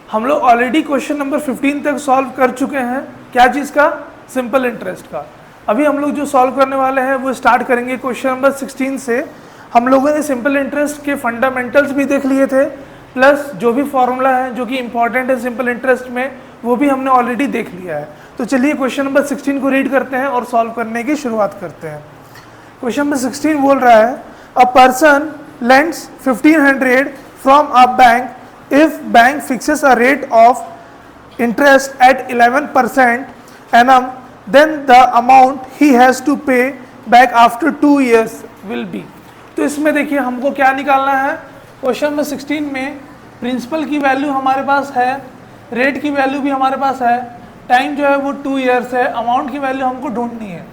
हम लोग already question number 15 तक सॉल्व कर चुके हैं। क्या चीज़ का? सिंपल इंटरेस्ट का। अभी हम लोग जो सॉल्व करने वाले हैं वो स्टार्ट करेंगे क्वेश्चन नंबर 16 से। हम लोगों ने सिंपल इंटरेस्ट के फंडामेंटल्स भी देख लिए थे, प्लस जो भी फॉर्मूला है जो कि इंपॉर्टेंट है सिंपल इंटरेस्ट में वो भी हमने ऑलरेडी देख लिया है। तो चलिए क्वेश्चन नंबर 16 को रीड करते हैं और सॉल्व करने की शुरुआत करते हैं। क्वेश्चन नंबर 16 बोल रहा है, a person lends 1500 from a bank if bank fixes a rate of interest at 11% annum, then the amount he has to pay back after 2 years will be। तो इसमें देखिए हमको क्या निकालना है। क्वेश्चन नंबर 16 में प्रिंसिपल की वैल्यू हमारे पास है, रेट की वैल्यू भी हमारे पास है, टाइम जो है वो 2 ईयर्स है, अमाउंट की वैल्यू हमको ढूंढनी है।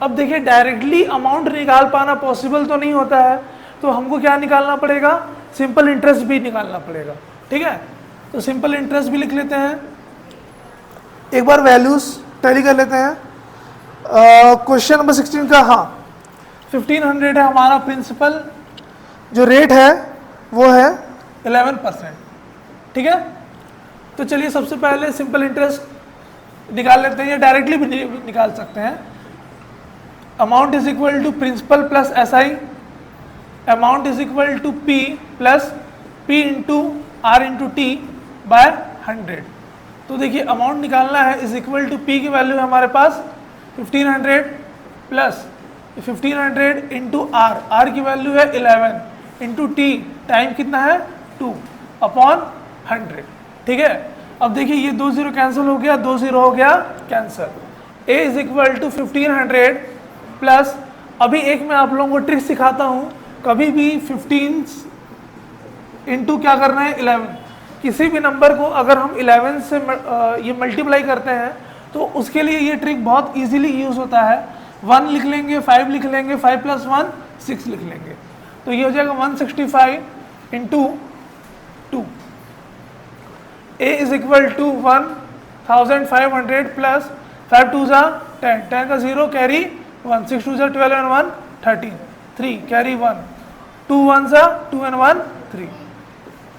अब देखिए डायरेक्टली अमाउंट निकाल पाना पॉसिबल तो नहीं होता है, तो हमको क्या निकालना पड़ेगा? सिंपल इंटरेस्ट भी निकालना पड़ेगा। ठीक है, तो सिंपल इंटरेस्ट भी लिख लेते हैं। एक बार वैल्यूज टैली कर लेते हैं। क्वेश्चन नंबर 16 का, हाँ 1500 है हमारा प्रिंसिपल, जो रेट है वो है 11%। ठीक है, तो चलिए सबसे पहले सिंपल इंटरेस्ट निकाल लेते हैं, या डायरेक्टली भी निकाल सकते हैं। Amount is equal to principal plus SI, amount is equal to P plus P into R into T by 100। तो देखिए अमाउंट निकालना है, इज इक्वल टू P की वैल्यू है हमारे पास 1500 प्लस 1500 इंटू R की वैल्यू है 11 इंटू T, टाइम कितना है 2 अपॉन 100। ठीक है, अब देखिए ये 2 0 कैंसिल हो गया, 2 0 हो गया cancel. A is equal to 1500 plus, अभी एक मैं आप लोगों को ट्रिक सिखाता हूँ, कभी भी 15 इंटू क्या करना है 11। किसी भी नंबर को अगर हम 11 से ये मल्टीप्लाई करते हैं तो उसके लिए ये ट्रिक बहुत इजीली यूज होता है। 1 लिख लेंगे, 5 लिख लेंगे, 5 प्लस 1 6 लिख लेंगे, तो ये हो जाएगा 165 into 2। A is equal to 1500 plus 5 2 जा 10, 10 का 0 कैरी 1, 6 2 जा 12 and 1 13, 3 कैरी 1, 2 1 जा 2 and 1 3।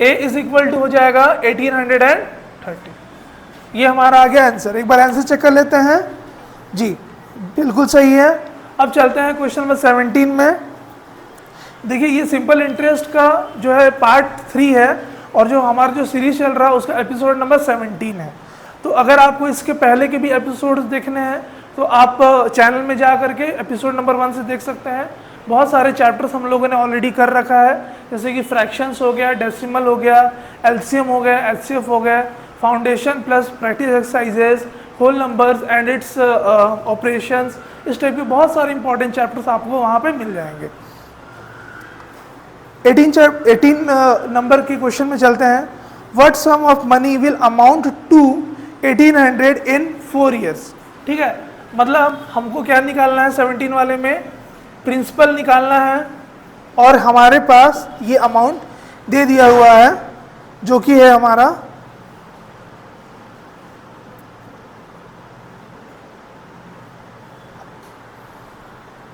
A is equal to हो जाएगा 1830। ये हमारा आ गया आंसर। एक बार आंसर चेक कर लेते हैं। जी बिल्कुल सही है। अब चलते हैं क्वेश्चन नंबर 17 में। देखिए ये सिंपल इंटरेस्ट का जो है पार्ट 3 है, और जो हमारा जो सीरीज चल रहा है उसका एपिसोड नंबर 17 है। तो अगर आपको इसके पहले के भी एपिसोड्स देखने हैं तो आप चैनल में जा करके एपिसोड नंबर 1 से देख सकते हैं। बहुत सारे चैप्टर्स हम लोगों ने ऑलरेडी कर रखा है, जैसे कि फ्रैक्शंस हो गया, डेसिमल हो गया, एलसीएम हो गया, एचसीएफ हो गया, foundation plus practice exercises, whole numbers and its operations, इस टाइप के बहुत सारे इंपॉर्टेंट चैप्टर्स आपको वहाँ पे मिल जाएंगे। 18 नंबर के क्वेश्चन में चलते हैं। What sum of money will amount to 1800 in 4 years. ठीक है, मतलब हमको क्या निकालना है 17 वाले में? प्रिंसिपल निकालना है, और हमारे पास ये अमाउंट दे दिया हुआ है जो कि है हमारा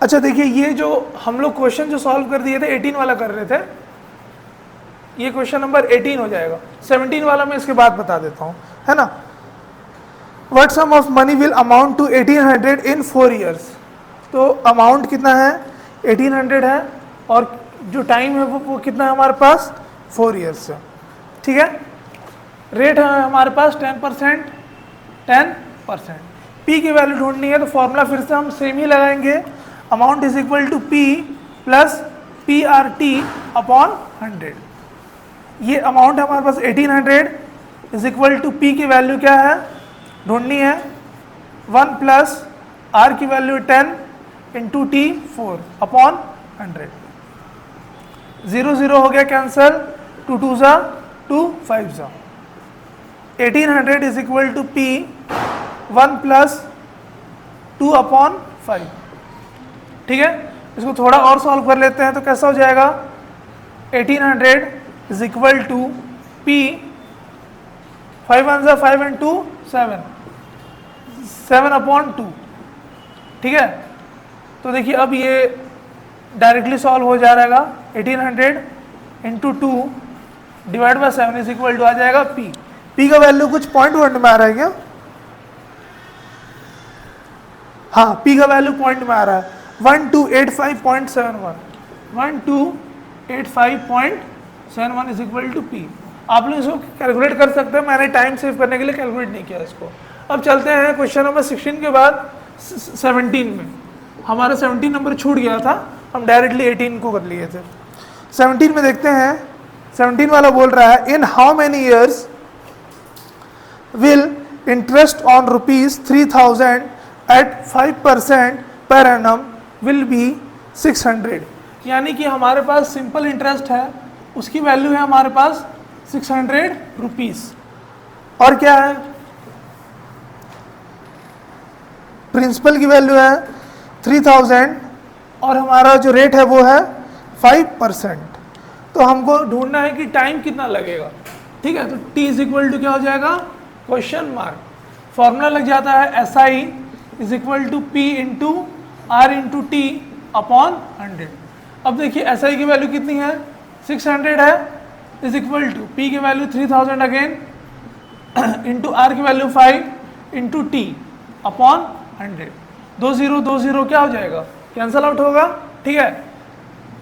अच्छा देखिए ये जो हम लोग क्वेश्चन जो सॉल्व कर दिए थे 18 वाला कर रहे थे, ये क्वेश्चन नंबर 18 हो जाएगा। 17 वाला मैं इसके बाद बता देता हूँ, है ना। What sum of money will amount to 1800 in 4 years. तो अमाउंट कितना है 1800 है, और जो टाइम है वो कितना है हमारे पास 4 ईयर्स है। ठीक है, रेट है हमारे पास 10%। पी की वैल्यू ढूंढनी है, तो फॉर्मूला फिर से हम सेम ही लगाएंगे। Amount is equal to P plus PRT upon 100। ये अमाउंट है हमारे पास 1800 इज इक्वल टू पी की वैल्यू क्या है ढूंढनी है, 1 प्लस R की वैल्यू 10 इंटू T 4 अपॉन 100। 0 0 हो गया कैंसल, 2 2 जा 2 5 जा। 1800 is equal to P 1 plus 2 upon 5। ठीक है, इसको थोड़ा और सॉल्व कर लेते हैं तो कैसा हो जाएगा 1800 इज इक्वल टू P 5 1 जा 5 and 2 7 अपॉन 2। ठीक है, तो देखिए अब ये डायरेक्टली सॉल्व हो जा रहेगा। 1800 into 2 divide by 7 is equal to आ जाएगा P। P का वैल्यू कुछ पॉइंट वर्ड में आ रहा है क्या? हाँ, P का वैल्यू पॉइंट में आ रहा है 1285.71, 1285.71 इज इक्वल टू P। आप लोग इसको कैलकुलेट कर सकते हैं, मैंने टाइम सेव करने के लिए कैलकुलेट नहीं किया इसको। अब चलते हैं क्वेश्चन नंबर 16 के बाद 17 में। हमारा 17 नंबर छूट गया था, हम डायरेक्टली 18 को कर लिए थे। 17 में देखते हैं, 17 वाला बोल रहा है in how many years will interest on ₹3000 at 5% per annum will be 600। यानी कि हमारे पास सिंपल इंटरेस्ट है, उसकी वैल्यू है हमारे पास 600 रुपीस, और क्या है, प्रिंसिपल की वैल्यू है 3000 और हमारा जो रेट है वो है 5%। तो हमको ढूंढना है कि टाइम कितना लगेगा। ठीक है, तो t इज इक्वल टू क्या हो जाएगा, क्वेश्चन मार्क। फॉर्मूला लग जाता है SI is equal to P into R into T upon 100। अब देखिए SI की वैल्यू कितनी है, 600 है, इज इक्वल टू P की वैल्यू 3000 अगेन इंटू R की वैल्यू 5 इंटू टी अपॉन 100। 20 क्या हो जाएगा, कैंसल आउट होगा। ठीक है,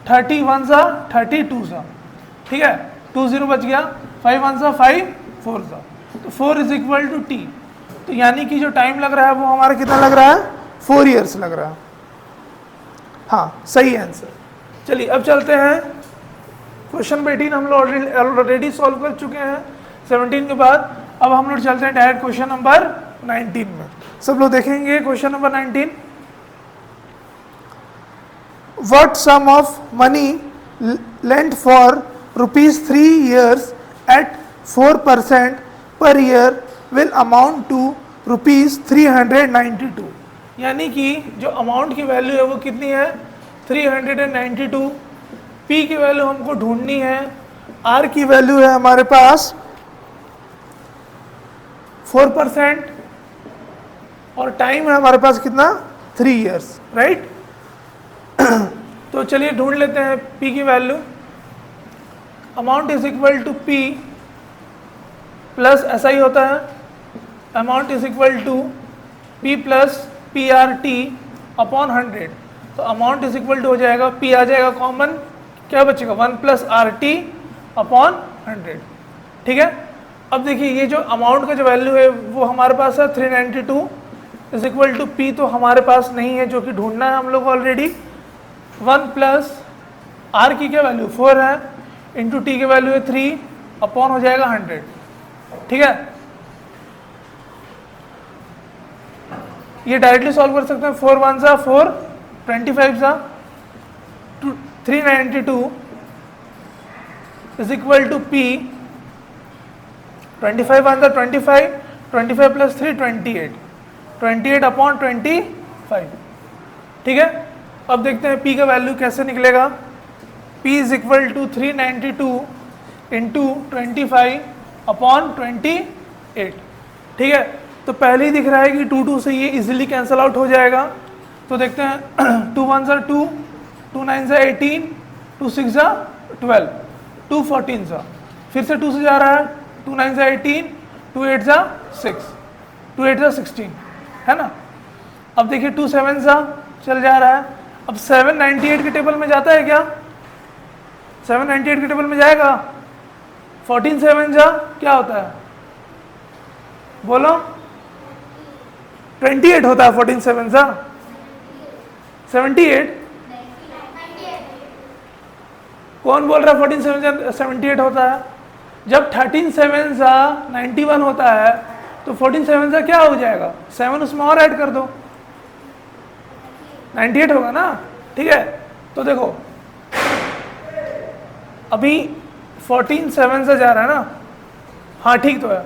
31 सा 32 सा, ठीक है, 20 बच गया, 5 1 सा 5 4 सा, तो 4 इज इक्वल टू टी। तो यानी कि जो टाइम लग रहा है वो हमारा कितना लग रहा है, 4 ईयर्स लग रहा है। हाँ, सही आंसर। चलिए अब चलते हैं क्वेश्चन नंबर 18 हम लोग ऑलरेडी सॉल्व कर चुके हैं 17 के बाद। अब हम लोग चलते हैं डायरेक्ट क्वेश्चन नंबर 19 में। सब लोग देखेंगे question number 19। What sum of money lent for ₹3 years at 4% per year will amount to ₹392। यानी कि जो अमाउंट की वैल्यू है वो कितनी है, 392। P की वैल्यू हमको ढूंढनी है, R की वैल्यू है हमारे पास 4% और टाइम है हमारे पास कितना, 3 years, राइट। तो चलिए ढूंढ लेते हैं P की value. Amount is equal to P plus SI होता है, amount is equal to P plus PRT upon 100। तो अमाउंट इज इक्वल टू हो जाएगा, P आ जाएगा कॉमन, क्या बचेगा, 1 प्लस RT अपॉन 100। ठीक है, अब देखिए ये जो अमाउंट का जो वैल्यू है वो हमारे पास है 392 इज इक्वल टू P, तो हमारे पास नहीं है, जो कि ढूंढना है हम लोग ऑलरेडी। 1 प्लस R की क्या वैल्यू 4 है, इंटू T की वैल्यू है 3 अपॉन हो जाएगा 100। ठीक है, ये डायरेक्टली सॉल्व कर सकते हैं। 4 1 सा 4, 25 सा 392 इज इक्वल टू P, 25 1 सा 25, 25 प्लस 3 28, 28 अपॉन 25। ठीक है, अब देखते हैं P का वैल्यू कैसे निकलेगा। P is equal to 392 into 25 upon 28। ठीक है, तो पहले ही दिख रहा है कि 2 2 से ये इजीली कैंसिल आउट हो जाएगा। तो देखते हैं 2 1 सा 2, 2 9 सा 18, 2 6 सा 12, 2 14 सा, फिर से 2 से जा रहा है, 2 9 सा 18, 2 8 सा 6, 2 8 सा 16, है ना। अब देखिए 2 7 सा चल जा रहा है। अब 798 के टेबल में जाता है क्या, 798 के टेबल में जाएगा। 14 7 सा क्या होता है, बोलो, 28 होता है। 14 7 सा 78, कौन बोल रहा है 14 7 सा 78 होता है। जब 13 7 सा 91 होता है तो 14 7 सा क्या हो जाएगा, 7 उसमें और ऐड कर दो, 98 होगा ना। ठीक है, तो देखो अभी 14 7 से जा रहा है ना, हाँ ठीक तो है,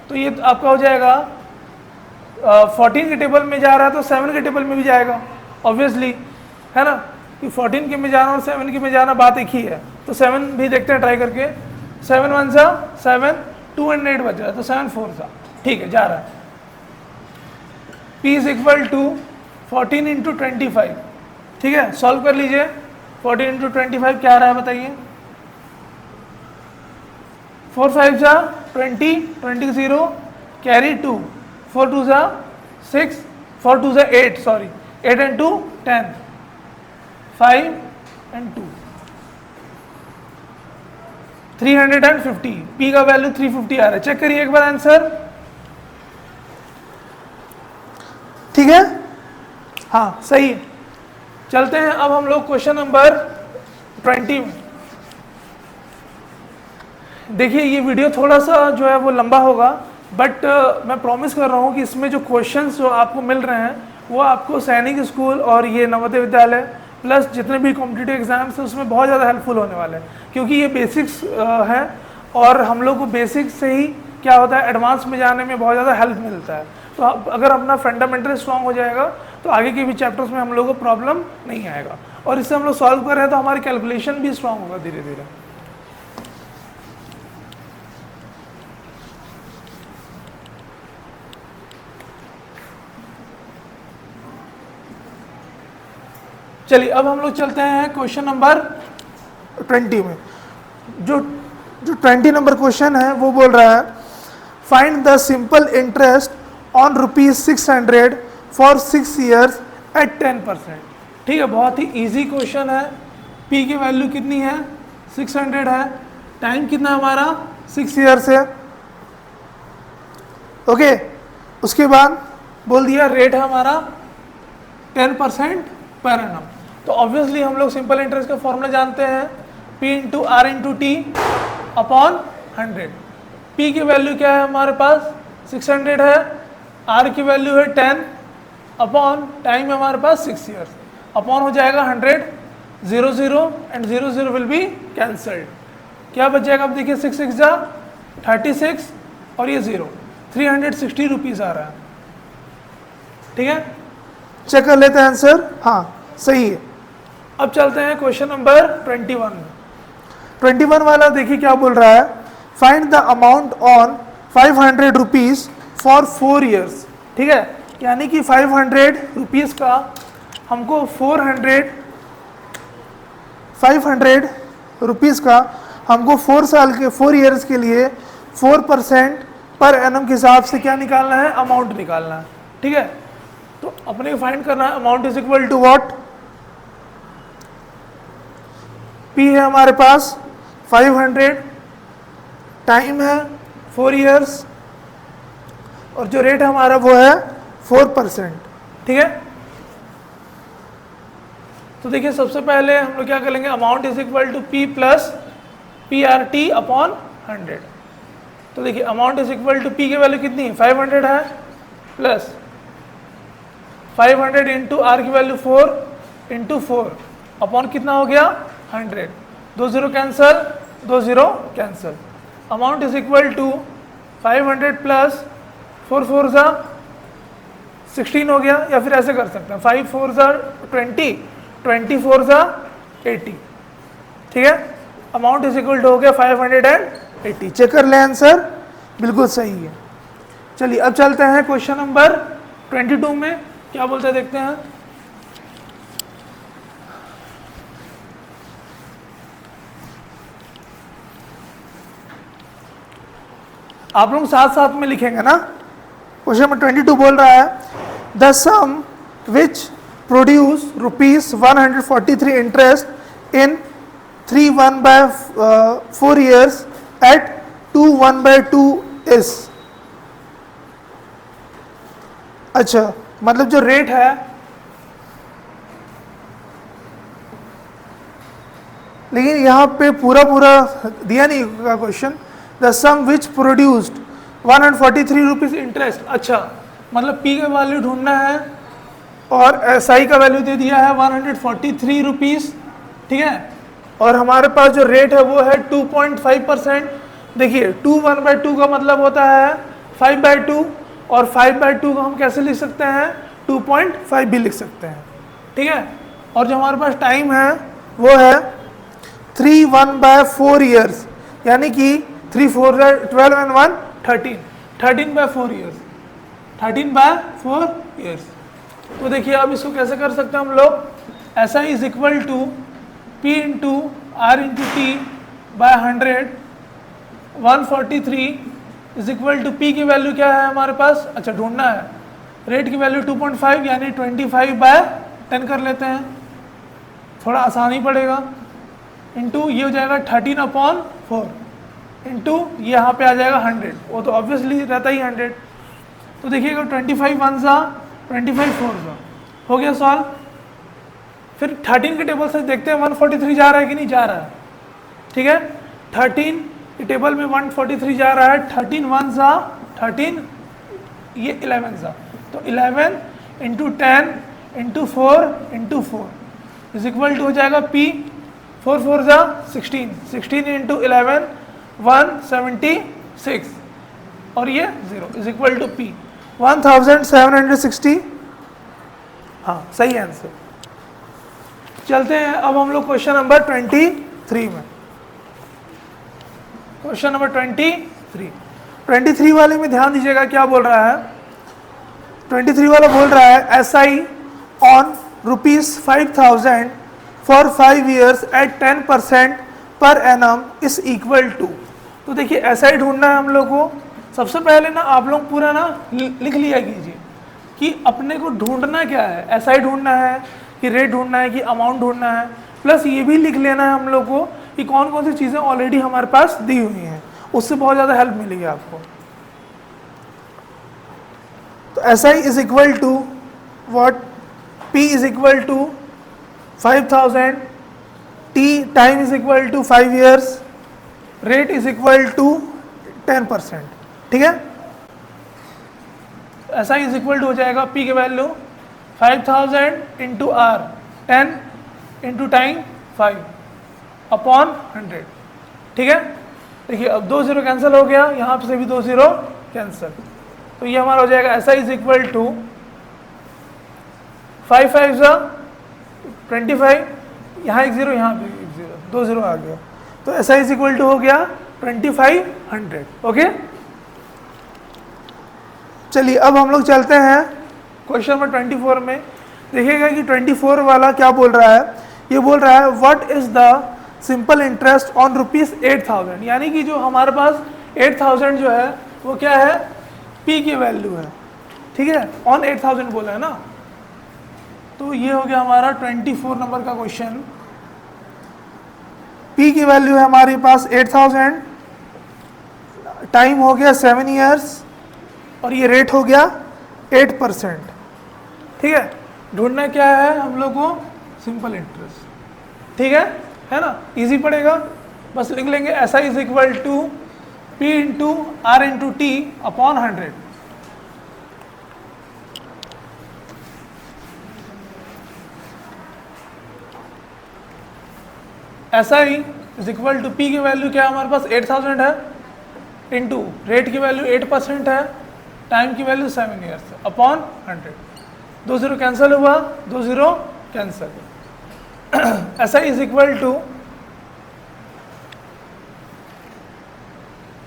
तो ये आपका हो जाएगा 14 के टेबल में जा रहा है तो 7 के टेबल में भी जाएगा ऑब्वियसली, है ना, कि 14 के में जाना और 7 के में जाना बात एक ही है। तो 7 भी देखते हैं ट्राई करके। 7 1 सा 7, 2 and 8 बच रहा है, तो 7 4 सा, ठीक है, जा रहा है। P is equal to 14 into 25। ठीक है, सॉल्व कर लीजिए। 14 इंटू 25 क्या आ रहा है बताइए, 4 5 जा 20, 20 0 कैरी 2, 4 2 जा 6, 4 2 जा 8, सॉरी 8 and 2 10, 5 and 2 350, P का वैल्यू 350 आ रहा है। चेक करिए एक बार आंसर, ठीक है, हाँ सही है। चलते हैं अब हम लोग क्वेश्चन नंबर 20 में। देखिए ये वीडियो थोड़ा सा जो है वो लंबा होगा, बट मैं प्रॉमिस कर रहा हूँ कि इसमें जो क्वेश्चंस जो आपको मिल रहे हैं वो आपको सैनिक स्कूल और ये नवोदय विद्यालय प्लस जितने भी कॉम्पिटिटिव एग्जाम्स हैं उसमें बहुत ज़्यादा हेल्पफुल होने वाले हैं, क्योंकि ये बेसिक्स हैं और हम लोग को बेसिक्स से ही क्या होता है एडवांस में जाने में बहुत ज़्यादा हेल्प मिलता है। तो अगर अपना फंडामेंटल स्ट्रांग हो जाएगा तो आगे के भी चैप्टर्स में हम लोग को प्रॉब्लम नहीं आएगा, और इससे हम लोग सॉल्व कर रहे हैं तो हमारी कैलकुलेशन भी स्ट्रांग होगा धीरे धीरे। चलिए अब हम लोग चलते हैं क्वेश्चन नंबर 20 में। जो 20 नंबर क्वेश्चन है वो बोल रहा है find the simple interest on ₹600 for 6 years at 10%। ठीक है, बहुत ही इजी क्वेश्चन है। P की वैल्यू कितनी है 600 है, टाइम कितना हमारा 6 years है, ओके। उसके बाद बोल दिया रेट है हमारा 10% पर एनम। तो ऑब्वियसली हम लोग सिंपल इंटरेस्ट का फॉर्मूला जानते हैं, P into R into T upon 100। P की वैल्यू क्या है हमारे पास 600 है, R की वैल्यू है 10 अपॉन टाइम है हमारे पास 6 years, अपॉन हो जाएगा 100, 0 0 एंड 0 0 विल बी कैंसल्ड। क्या बच जाएगा, अब देखिए 6 6 जा 36 और ये 0, 360 रुपीज़ आ रहा है। ठीक है, चेक कर लेते हैं आंसर, हाँ सही है। अब चलते हैं क्वेश्चन नंबर 21 में। 21 वाला देखिए क्या बोल रहा है, find the amount on 500 rupees for 4 years। ठीक है, यानी कि 500 रुपीज़ का हमको 500 रुपीज़ का हमको 4 years के लिए 4% पर एनम के हिसाब से क्या निकालना है, अमाउंट निकालना है। ठीक है, तो अपने को फाइंड करना है amount is equal to what, P है हमारे पास 500, टाइम है 4 years और जो रेट हमारा वो है 4%। ठीक है, तो देखिए सबसे पहले हम लोग क्या करेंगे, amount is equal to P plus PRT upon 100। तो देखिए amount is equal to P की वैल्यू कितनी है 500 है, प्लस 500 इंटू आर की वैल्यू 4 इंटू 4 अपॉन कितना हो गया 100, 2 0 cancel, 2 0 cancel. Amount is equal to 500 plus 4 4 जा 16 हो गया, या फिर ऐसे कर सकते हैं 5 4 जा 20, 24 जा 80। ठीक है, अमाउंट इज इक्वल टू हो गया 580। चेक कर ले आंसर, बिल्कुल सही है। चलिए अब चलते हैं क्वेश्चन नंबर 22 में, क्या बोलते हैं देखते हैं। आप लोग साथ साथ में लिखेंगे ना। क्वेश्चन नंबर 22 बोल रहा है the sum which produce ₹143 interest in 3 1/4 years at 2 1/2 is। अच्छा, मतलब जो रेट है लेकिन यहाँ पे पूरा दिया नहीं होगा question. The sum which produced 143 rupees interest. अच्छा, मतलब P का वैल्यू ढूंढना है और SI का वैल्यू दे दिया है 143 रुपीज़। ठीक है, और हमारे पास जो रेट है वो है 2.5%। देखिए 2 1/2 का मतलब होता है 5/2, और 5/2 को हम कैसे लिख सकते हैं 2.5 भी लिख सकते हैं। ठीक है, और जो हमारे पास टाइम है वो है 3 1/4 years, यानी कि 3 4 12 and 1 13, 13/4 years, 13/4 years। तो देखिए अब इसको कैसे कर सकते हैं हम लोग, SI is equal to P into R into T by 100 143 is equal to P की वैल्यू क्या है हमारे पास, अच्छा ढूंढना है, रेट की वैल्यू 2.5 यानी 25/10 कर लेते हैं, थोड़ा आसान ही पड़ेगा, इंटू ये हो जाएगा 13/4 इंटू यहाँ पे आ जाएगा 100, वो तो ऑब्वियसली रहता ही 100, तो देखिएगा 25 1 सा 25 4 सा हो गया सॉल्व। फिर 13 के टेबल से देखते हैं 143 जा रहा है कि नहीं जा रहा है, ठीक है, 13 के टेबल में 143 जा रहा है, 13 1 सा 13, ये 11 सा, तो 11 into 10 into 4 into 4 is equal to हो जाएगा P, 4 4 सा 16, 16 इंटू 11 176 और ये 0 इज इक्वल टू P 1760, हाँ सही आंसर। चलते हैं अब हम लोग क्वेश्चन नंबर 23 में। क्वेश्चन नंबर 23 वाले में ध्यान दीजिएगा क्या बोल रहा है। 23 वाला बोल रहा है SI on ₹5,000 for 5 years at 10% per annum is equal to. तो देखिए SI ढूंढना है हम लोग को। सबसे पहले ना आप लोग पूरा ना लिख लिया कीजिए कि अपने को ढूंढना क्या है, SI ढूंढना है कि रेट ढूंढना है कि अमाउंट ढूंढना है, प्लस ये भी लिख लेना है हम लोग को कि कौन कौन सी चीज़ें ऑलरेडी हमारे पास दी हुई हैं, उससे बहुत ज़्यादा हेल्प मिलेगी आपको। तो SI is equal to what, P is equal to 5,000, T time is equal to 5 years, rate is equal to 10%, ठीक है। SI इज इक्वल टू हो जाएगा P की value 5,000 into R 10 into time 5 upon 100, ठीक है। देखिए अब 2 0 कैंसिल हो गया, यहाँ से भी 2 0 कैंसिल, तो ये हमारा हो जाएगा SI इज इक्वल टू 5 5 25, यहाँ एक 0 यहाँ पे एक 0, 2 0 आ गया, तो SI इज इक्वल टू हो गया 2500, ओके। चलिए अब हम लोग चलते हैं क्वेश्चन नंबर 24 में। देखिएगा कि 24 वाला क्या बोल रहा है, ये बोल रहा है what is the simple interest on ₹8,000, यानी कि जो हमारे पास 8,000 जो है वो क्या है, P की वैल्यू है, ठीक है, ऑन 8,000 बोला है ना। तो ये हो गया हमारा 24 नंबर का क्वेश्चन। P की वैल्यू है हमारे पास 8,000, टाइम हो गया 7 years और ये रेट हो गया 8%, ठीक है। ढूंढना क्या है हम लोग को, सिंपल इंटरेस्ट, ठीक है ना, इजी पड़ेगा, बस लिख लेंगे SI is equal to P into R into T upon 100। SI is equal to P की वैल्यू क्या है हमारे पास 8,000 है, इंटू रेट की वैल्यू 8% है, टाइम की वैल्यू 7 years अपॉन 100, 2 0 कैंसिल हुआ, 2 0 cancel. SI is equal to,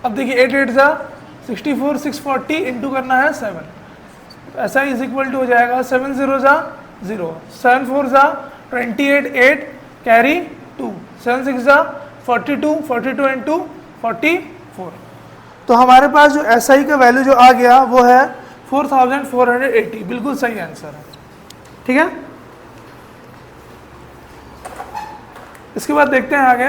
अब देखिए 8 8 सा 64, 640 इंटू करना है 7, तो SI इज इक्वल टू हो जाएगा 7 0 सा 0, 7 4 सा 28, 8 कैरी 2, 7 6 सा 42, 42 इंटू 44, तो हमारे पास जो SI का वैल्यू जो आ गया वो है 4,480, बिल्कुल सही आंसर है, ठीक है। इसके बाद देखते हैं आगे,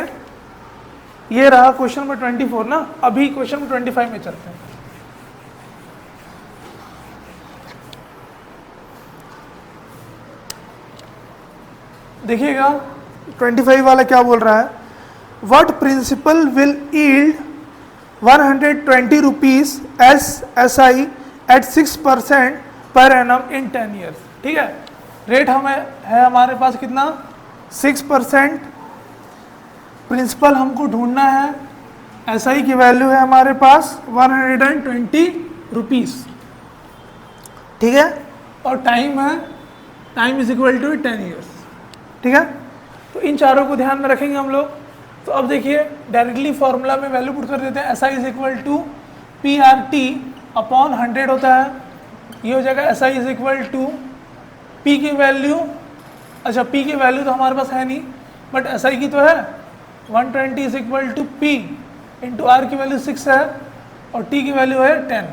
ये रहा क्वेश्चन नंबर 24 ना। अभी क्वेश्चन नंबर 25 में चलते हैं। देखिएगा 25 वाला क्या बोल रहा है, what principal will yield 120 rupees as SI at 6% per annum in 10 years, ठीक है। रेट हमें है हमारे पास कितना 6%, प्रिंसिपल हमको ढूंढना है, SI की वैल्यू है हमारे पास 120 रुपीज, ठीक है, और टाइम है, time is equal to 10 years, ठीक है। तो इन चारों को ध्यान में रखेंगे हम लोग। तो अब देखिए डायरेक्टली फॉर्मूला में वैल्यू पुट कर देते हैं, SI is equal to PRT upon 100 होता है, ये हो जाएगा SI is equal to P की वैल्यू, अच्छा P की वैल्यू तो हमारे पास है नहीं, बट SI की तो है, 120 is equal to P into R की वैल्यू 6 है और टी की वैल्यू है 10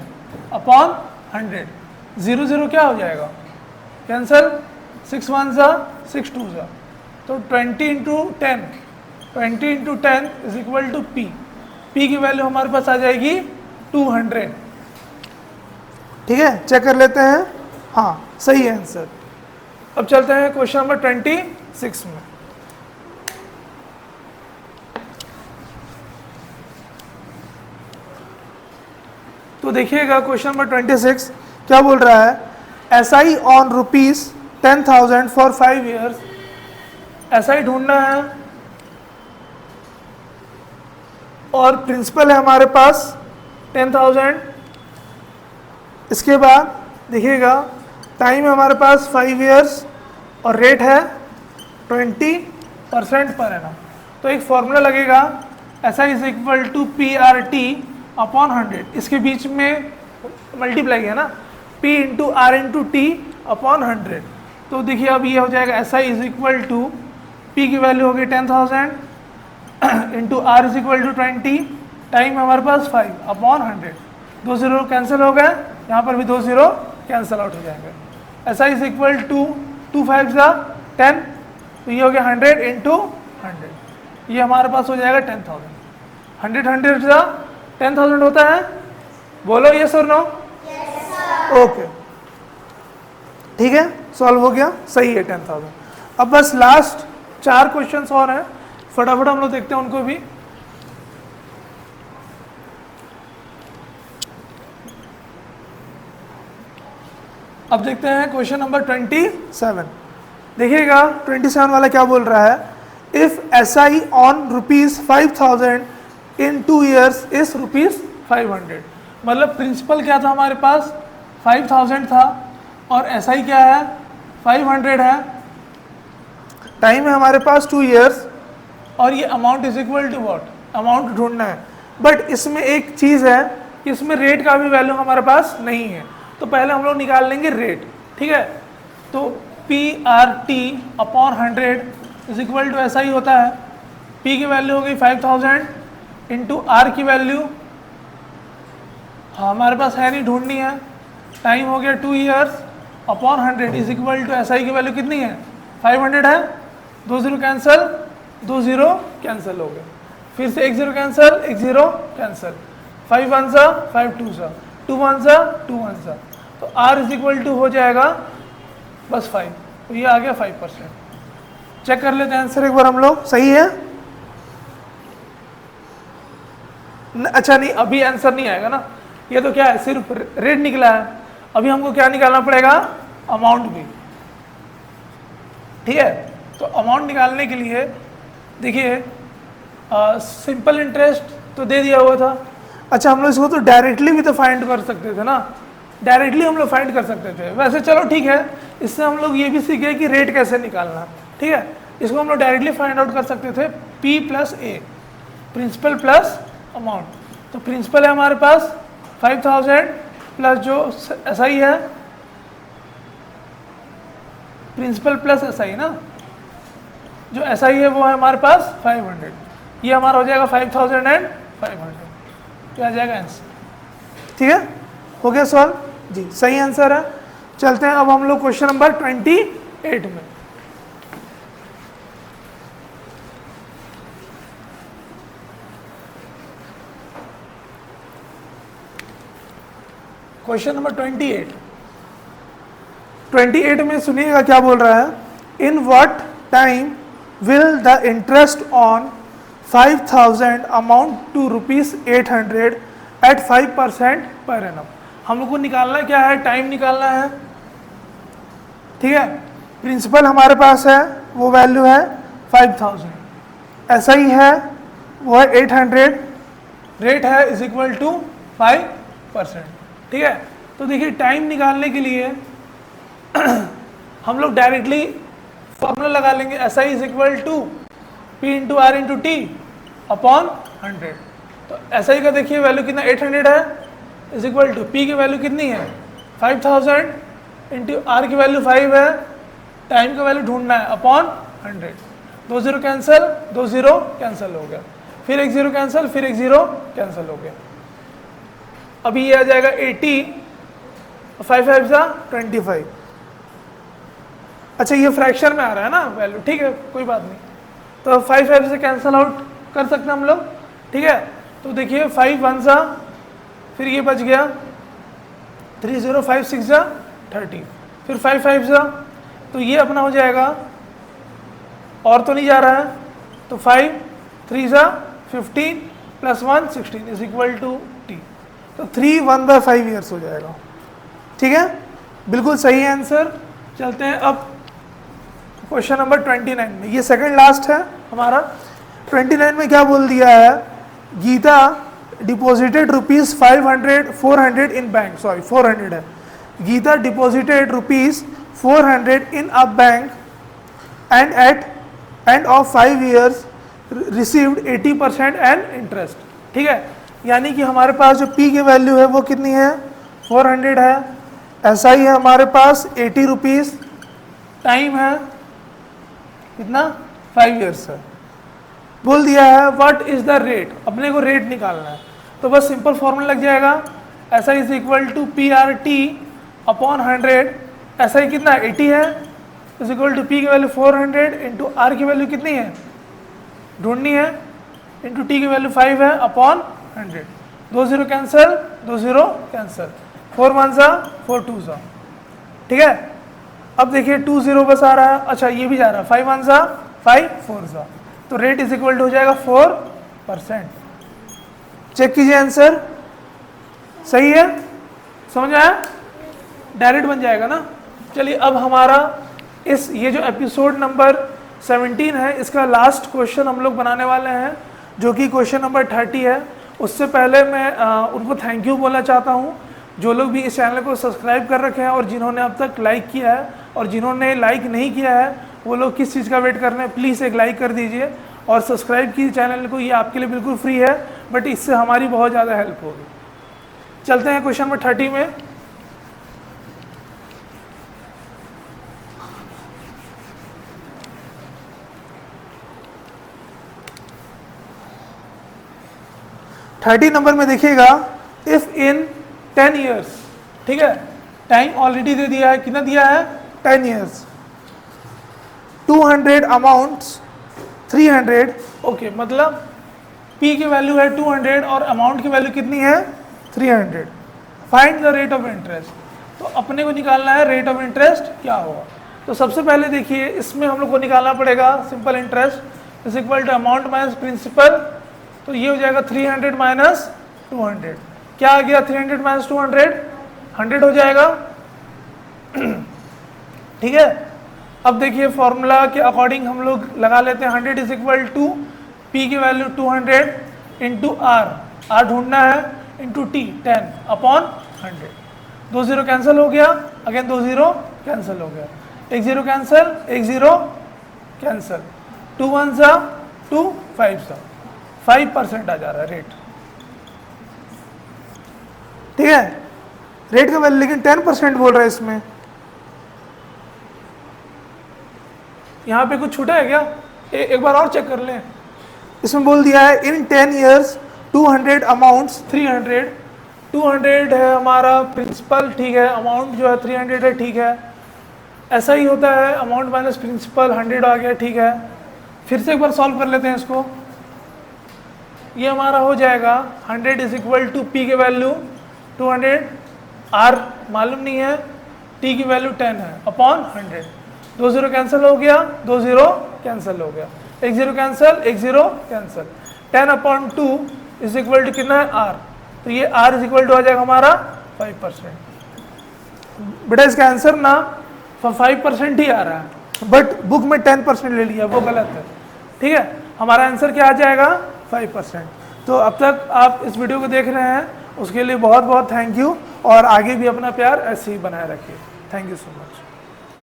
अपॉन 100। 0 0 क्या हो जाएगा, कैंसल, 6 1 ज़ा 6 2 ज़ा, तो 20 into 10 is equal to P. P की वैल्यू हमारे पास आ जाएगी 200। ठीक है, चेक कर लेते हैं, हाँ सही है आंसर। अब चलते हैं क्वेश्चन नंबर 26 में। तो देखिएगा क्वेश्चन नंबर 26 क्या बोल रहा है, SI on ₹10,000 for 5 years. SI ढूंढना है और प्रिंसिपल है हमारे पास 10,000। इसके बाद देखिएगा टाइम है हमारे पास 5 ईयर्स और रेट है 20% पर एनम। तो एक फॉर्मूला लगेगा SI is equal to PRT upon 100। इसके बीच में मल्टीप्लाई है ना, P into R into T upon 100। तो देखिए अब ये हो जाएगा SI is equal to P की वैल्यू होगी 10,000 into R is equal to 20, time हमारे पास 5 अपॉन 100। 2 0 कैंसिल हो गए, यहाँ पर भी 2 0 कैंसिल आउट हो जाएंगे। SI इज इक्वल टू 2 5 ज़ा 10, तो ये हो गया 100 इंटू 100, ये हमारे पास हो जाएगा 10,000। 100 100 ज़ा 10,000 होता है, बोलो यस और नो। ओके, ठीक है, सॉल्व हो गया, सही है 10,000। अब बस लास्ट 4 क्वेश्चंस और हैं, फटाफट हम लोग देखते हैं उनको भी। अब देखते हैं क्वेश्चन नंबर 27। देखिएगा 27 वाला क्या बोल रहा है, if SI on ₹5,000 in 2 years is ₹500। मतलब प्रिंसिपल क्या था हमारे पास 5,000 था और SI क्या है 500 है, टाइम है हमारे पास 2 ईयर्स और ये amount is equal to what, amount ढूंढना है। बट इसमें एक चीज़ है कि इसमें रेट का भी वैल्यू हमारे पास नहीं है, तो पहले हम लोग निकाल लेंगे रेट। ठीक है, तो PRT upon 100 is equal to SI होता है, P की वैल्यू हो गई 5,000 इंटू आर की वैल्यू हमारे पास है नहीं, ढूंढनी है, टाइम हो गया 2 years upon 100 is equal to SI की वैल्यू कितनी है 500 है। 2 0 कैंसिल, 2 0 कैंसिल हो गए, फिर से 1 0 कैंसिल, 1 0 कैंसिल, 5 1 सा 5 2 सा, 2 1 सा 2 1 सा, तो R इज इक्वल टू हो जाएगा बस 5, तो ये आ गया 5%। चेक कर लेते हैं आंसर एक बार हम लोग, सही है। अच्छा नहीं, अभी आंसर नहीं आएगा ना, ये तो क्या है सिर्फ रेट निकला है, अभी हमको क्या निकालना पड़ेगा, अमाउंट भी। ठीक है, तो अमाउंट निकालने के लिए देखिए सिंपल इंटरेस्ट तो दे दिया हुआ था। अच्छा, हम लोग इसको तो डायरेक्टली भी तो फाइंड कर सकते थे ना, डायरेक्टली हम लोग फाइंड कर सकते थे। वैसे चलो ठीक है, इससे हम लोग ये भी सीखे कि रेट कैसे निकालना। ठीक है, इसको हम लोग डायरेक्टली फाइंड आउट कर सकते थे, P plus A, principal plus amount. तो प्रिंसिपल है हमारे पास 5,000 प्लस जो SI है, प्रिंसिपल प्लस SI ना, जो SI है वो है हमारे पास 500, ये हमारा हो जाएगा 5,000 एंड 500, क्या आ जाएगा आंसर। ठीक है, हो गया सॉल्व जी, सही आंसर है। चलते हैं अब हम लोग क्वेश्चन नंबर 28 में। क्वेश्चन नंबर 28 में सुनिएगा क्या बोल रहा है, in what time will the interest on 5,000 amount to ₹800 at 5% per annum. हम लोग को निकालना क्या है, टाइम निकालना है। ठीक है, प्रिंसिपल हमारे पास है, वो वैल्यू है 5,000, SI है वो है 800, रेट है इज इक्वल टू 5%। ठीक है, तो देखिए टाइम निकालने के लिए हम लोग डायरेक्टली फॉर्मूला लगा लेंगे, SI is equal to P into R into T upon 100। तो SI का देखिए वैल्यू कितना 800 है, इज इक्वल टू P की वैल्यू कितनी है 5,000 इंटू आर की वैल्यू 5 है, टाइम का वैल्यू ढूंढना है अपॉन 100। 2 0 कैंसिल, 2 0 कैंसिल हो गया, फिर एक 0 कैंसिल, फिर एक 0 कैंसिल हो गया। अभी ये आ जाएगा 80, 5 5 जा 25। अच्छा ये फ्रैक्शन में आ रहा है ना वैल्यू, ठीक है कोई बात नहीं। तो 5 5 से कैंसिल आउट कर सकते हैं हम लोग, ठीक है। तो देखिए 5 1 जा, फिर ये बच गया 3 0, 5 6 जा 30, फिर 5 5 जा, तो ये अपना हो जाएगा, और तो नहीं जा रहा है, तो 5 3 जा 15 plus 1 16 is equal to T. तो 3 1/5 ईयर्स हो जाएगा, ठीक है, बिल्कुल सही है आंसर। चलते हैं अब क्वेश्चन नंबर 29 में, ये सेकंड लास्ट है हमारा। 29 में क्या बोल दिया है, Geeta deposited rupees 400 in bank, sorry 400 है, Geeta deposited rupees 400 in a bank and at end of 5 years received 80% and interest, ठीक है। यानी कि हमारे पास जो पी की वैल्यू है वो कितनी है, 400 है, ऐसा ही है हमारे पास 80 रुपीज़, टाइम है कितना 5 years है। बोल दिया है व्हाट इज द रेट, अपने को रेट निकालना है, तो बस सिंपल फॉर्मूला लग जाएगा, SI is equal to P R T upon 100, SI ही कितना 80 है, इज इक्वल टू पी की वैल्यू 400 इंटू आर की वैल्यू कितनी है ढूंढनी है, इंटू टी की वैल्यू 5 है अपॉन 100, 2 0 कैंसिल, 2 0 कैंसिल, 4 1 जा 4 2 जा, ठीक है। अब देखिए 2 0 बस आ रहा है, अच्छा ये भी जा रहा है, 5 1 जा 5 4 जा, तो रेट इज इक्वल टू हो जाएगा 4%। चेक कीजिए आंसर सही है, समझ आया, डायरेक्ट बन जाएगा ना। चलिए अब हमारा इस ये जो एपिसोड नंबर 17 है इसका लास्ट क्वेश्चन हम लोग बनाने वाले हैं, जो कि क्वेश्चन नंबर 30 है। उससे पहले मैं उनको थैंक यू बोलना चाहता हूँ, जो लोग भी इस चैनल को सब्सक्राइब कर रखे हैं और जिन्होंने अब तक लाइक किया है, और जिन्होंने लाइक नहीं किया है वो लोग किस चीज़ का वेट कर रहे हैं, प्लीज़ एक लाइक कर दीजिए और सब्सक्राइब कीजिए चैनल को, ये आपके लिए बिल्कुल फ्री है, बट इससे हमारी बहुत ज़्यादा हेल्प होगी। चलते हैं क्वेश्चन नंबर 30 में। थर्टी नंबर में देखिएगा, इफ इन 10 years, ठीक है, टाइम ऑलरेडी दे दिया है, कितना दिया है 10 years, 200 अमाउंट्स 300, ओके, मतलब P की वैल्यू है 200 और अमाउंट की वैल्यू कितनी है 300, find the rate of interest. तो अपने को निकालना है रेट ऑफ इंटरेस्ट क्या होगा। तो सबसे पहले देखिए इसमें हम लोग को निकालना पड़ेगा simple interest is equal to amount minus principal, तो ये हो जाएगा 300 माइनस 200, क्या आ गया 300 माइनस 200, 100 हो जाएगा, ठीक है। अब देखिए फॉर्मूला के अकॉर्डिंग हम लोग लगा लेते हैं, 100 इज इक्वल टू पी की वैल्यू 200 इंटू आर ढूंढना है, इंटू टी 10 अपॉन 100, 2 0 कैंसिल हो गया, अगेन 2 0 कैंसिल हो गया, 1 0 कैंसिल, 1 0 कैंसिल, 2 1 जा 2 5 जा, 5% आ जा रहा है रेट, ठीक है। रेट का वैल्यू लेकिन 10% बोल रहा है इसमें, यहाँ पे कुछ छूटा है क्या, एक बार और चेक कर लें। इसमें बोल दिया है इन 10 years 200 अमाउंट्स 300, 200 है हमारा प्रिंसिपल, ठीक है, अमाउंट जो है 300 है, ठीक है, ऐसा ही होता है, अमाउंट माइनस प्रिंसिपल 100 आ गया, ठीक है। फिर से एक बार सॉल्व कर लेते हैं इसको, ये हमारा हो जाएगा 100 इज इक्वल टू पी की वैल्यू 200, आर मालूम नहीं है, टी की वैल्यू 10 है अपॉन 100, 2 0 कैंसिल हो गया, 2 0 कैंसिल हो गया, 1 0 cancel, 1 0 cancel, 10 upon 2 is equal to कितना है आर, तो ये आर इज इक्वल टू आ जाएगा हमारा 5%। बेटा इसका आंसर ना 5% ही आ रहा है, बट बुक में 10% ले लिया, वो गलत है, ठीक है। हमारा आंसर क्या आ जाएगा 5%। तो अब तक आप इस वीडियो को देख रहे हैं उसके लिए बहुत बहुत थैंक यू, और आगे भी अपना प्यार ऐसे ही बनाए रखिए। Thank you so much.